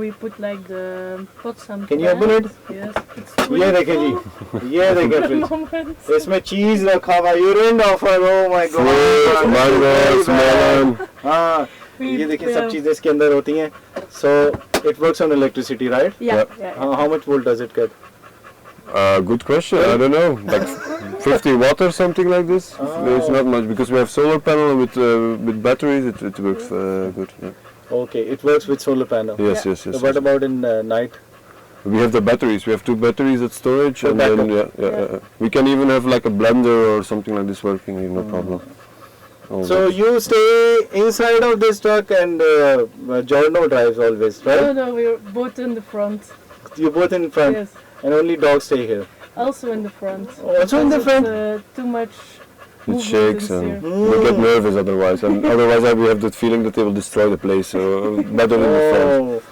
We put like the pot some. Can you open it? Yes. It's ये देखे जी, ये देखे फ्रिज, moment. इसमें चीज रखा हुआ, urine offer, oh my god, Fruit, mangoes, melon. हाँ, ये देखिए सब चीजें इसके अंदर होती हैं. So it works on electricity, right? Yeah. How much volt does it get? Good question. I don't know, like 50 watt or something like this. It's not much because we have solar panel with batteries. It works good. Yeah. Okay, it works with solar panel. Yes, Yeah. yes, yes. So what yes. about in night? We have the batteries. We have 2 batteries at storage, For and then Yeah. we can even have like a blender or something like this working. No problem. All So that. you stay inside of this truck and Giorno drives always, No, right? no, we're both in the front. You both in front Yes. and only dogs stay here. Also in the front. Also in the Because front? Too much. It movement shakes in and here. we get nervous otherwise, and otherwise we have that feeling that they will destroy the place. So better in the front. Oh,